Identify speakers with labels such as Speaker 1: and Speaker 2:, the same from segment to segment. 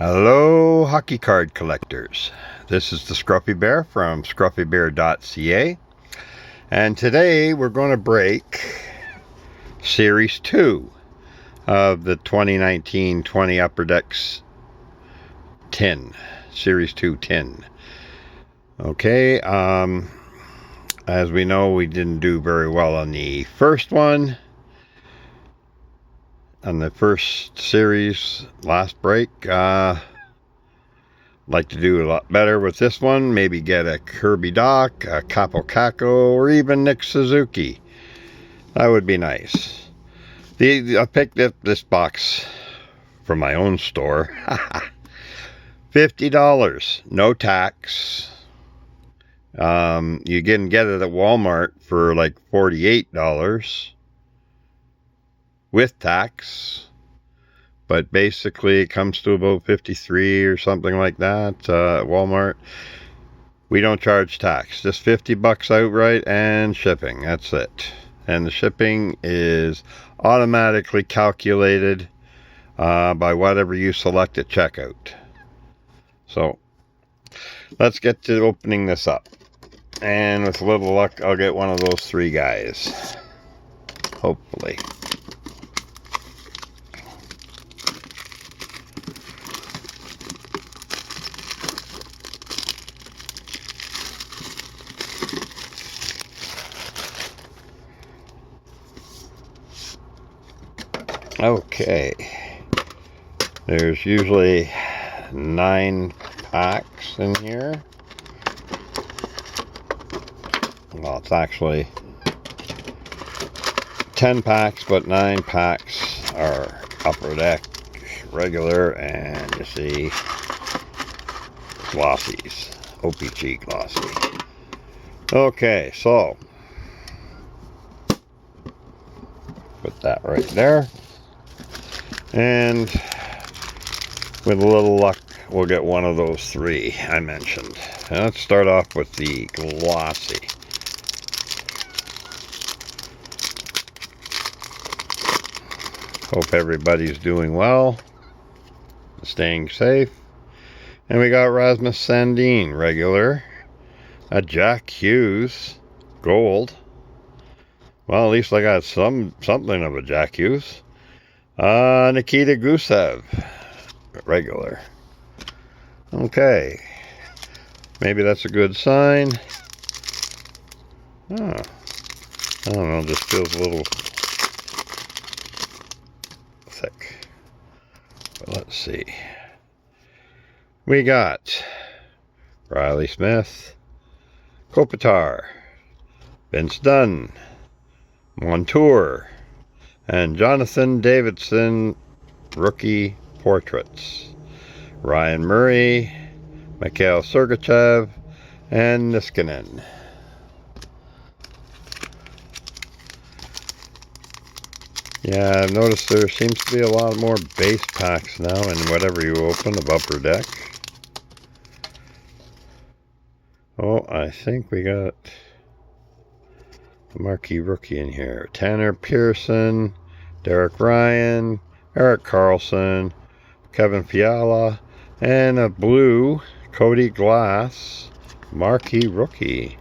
Speaker 1: Hello, hockey card collectors. This is the Scruffy Bear from Scruffybear.ca, and today we're going to break Series 2 of the 2019-20 Upper Decks tin, Series 2 tin. Okay, as we know, we didn't do very well on the first one. On the first series, last break, like to do a lot better with this one. Maybe get a Kirby Dach, a Dach and Kakko, or even Nick Suzuki. That would be nice. I picked up this box from my own store. $50, no tax. You can get it at Walmart for like $48. With tax, but basically it comes to about 53 or something like that at Walmart. We don't charge tax, just 50 bucks outright and shipping. That's it. And the shipping is automatically calculated by whatever you select at checkout. So let's get to opening this up, and with a little luck I'll get one of those three guys, hopefully. Okay, there's usually 9 packs in here. Well, it's actually 10 packs, but 9 packs are Upper Deck regular, and you see glossies, OPG glossy. Okay, so put that right there. And with a little luck, we'll get one of those three I mentioned. Now let's start off with the glossy. Hope everybody's doing well, staying safe. And we got Rasmus Sandin, regular. A Jack Hughes, gold. Well, at least I got something of a Jack Hughes. Nikita Gusev, regular. Okay, maybe that's a good sign. Oh, I don't know, just feels a little thick. But let's see. We got Riley Smith, Kopitar, Vince Dunn, Montour, and Jonathan Davidson rookie portraits. Ryan Murray, Mikhail Sergachev, and Niskanen. Yeah, I've noticed there seems to be a lot more base packs now in whatever you open of Upper Deck. Oh, I think we got a marquee rookie in here. Tanner Pearson, Derek Ryan, Eric Carlson, Kevin Fiala, and a blue Cody Glass marquee rookie.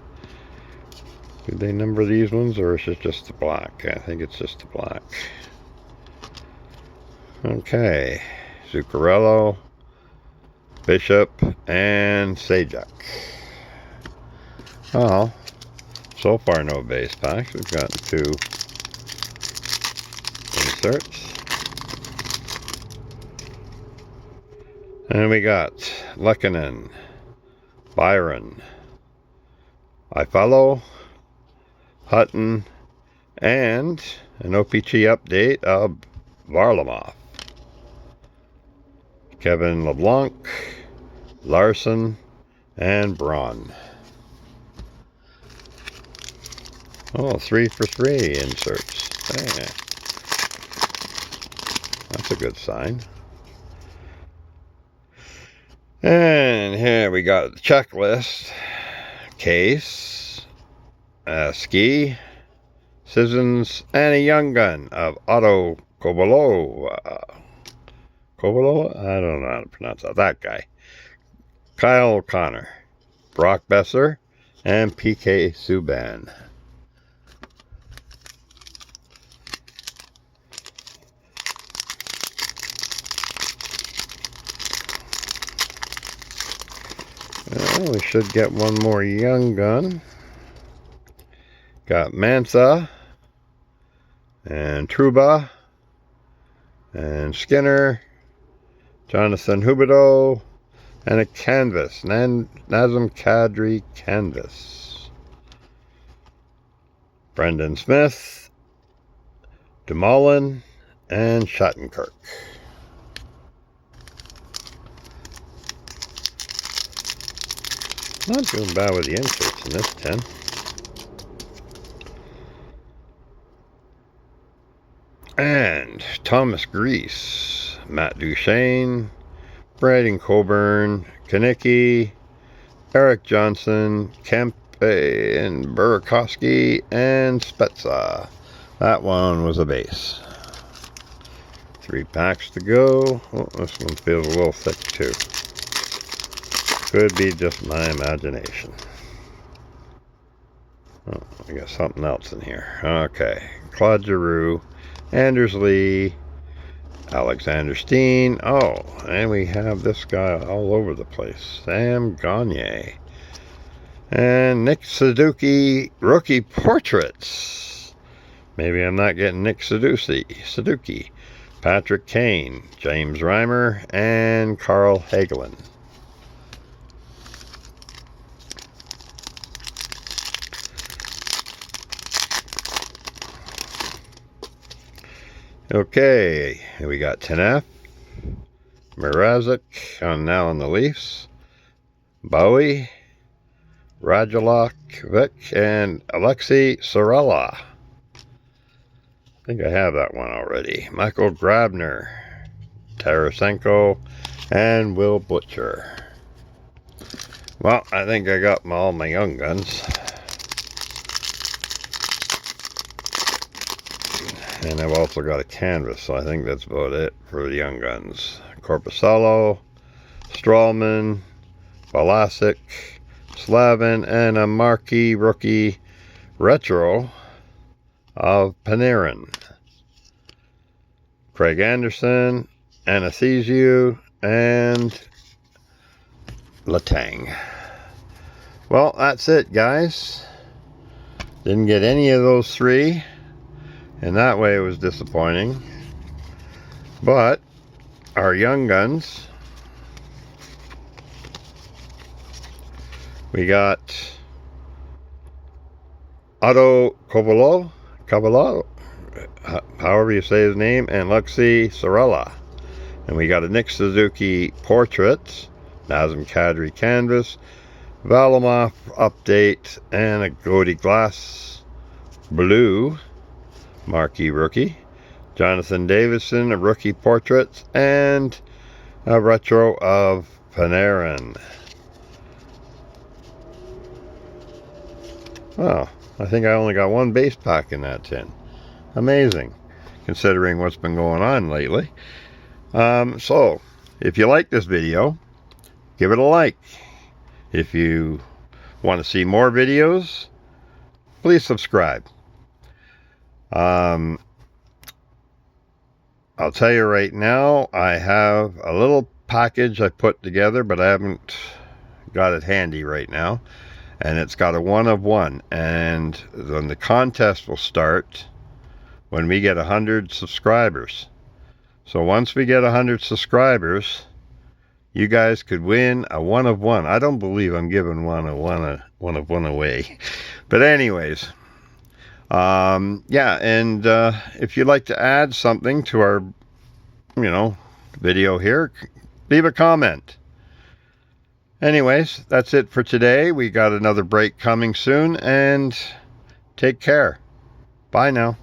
Speaker 1: Did they number these ones, or is it just the black? I think it's just the black. Okay, Zuccarello, Bishop, and Sajak. Well, so far no base packs. We've gotten 2 inserts. And we got Lehkonen, Byron, Iafallo, Hutton, and an OPG update of Varlamov. Kevin LeBlanc, Larson, and Braun. Oh, 3 for 3 inserts. Hey. That's a good sign. And here we got the checklist. Case, Ski, Sissons, and a young gun of Otto Kovalov. Covolo? I don't know how to pronounce that. That guy. Kyle O'Connor, Brock Besser, and PK Subban. Well, we should get one more young gun. Got Mantha, and Truba, and Skinner, Jonathan Huberdeau, and a canvas, Nazem Kadri canvas. Brendan Smith, Dumoulin, and Shattenkirk. Not doing bad with the inserts in this tin. And Thomas Grease, Matt Duchesne, Braden Coburn, Kanicki, Eric Johnson, Kempe, and Burakovsky, and Spezza. That one was a base. 3 packs to go. Oh, this one feels a little thick too. Could be just my imagination. Oh, I got something else in here. Okay. Claude Giroux, Anders Lee, Alexander Steen. Oh, and we have this guy all over the place. Sam Gagne. And Nick Suzuki rookie portraits. Maybe I'm not getting Nick Suzuki. Patrick Kane, James Reimer, and Carl Hagelin. Okay, we got Tanev, Mrazek now on the Leafs, Bowie, Radulov, and Alexei Sorella. I think I have that one already. Michael Grabner, Tarasenko, and Will Butcher. Well, I think I got all my young guns. And I've also got a canvas, so I think that's about it for the young guns. Korpisalo, Strawman, Balasik, Slavin, and a marquee rookie retro of Panarin. Craig Anderson, Anesthesiou, and Letang. Well, that's it, guys. Didn't get any of those 3. And that way it was disappointing. But our young guns, we got Otto Covolo, however you say his name, and Alexei Sorella. And we got a Nick Suzuki portrait, Nazem Kadri canvas, Valimov update, and a Gody Glass blue marquee rookie, Jonathan Davidson, a rookie portrait, and a retro of Panarin. Well, I think I only got 1 base pack in that tin. Amazing, considering what's been going on lately. So, if you like this video, give it a like. If you want to see more videos, please subscribe. I'll tell you right now, I have a little package I put together, but I haven't got it handy right now. And it's got a 1 of 1. And then the contest will start when we get 100 subscribers. So once we get 100 subscribers, you guys could win a 1 of 1. I don't believe I'm giving one of one away. But anyways, yeah, and if you'd like to add something to our, video here, leave a comment. Anyways, that's it for today. We got another break coming soon, and take care. Bye now.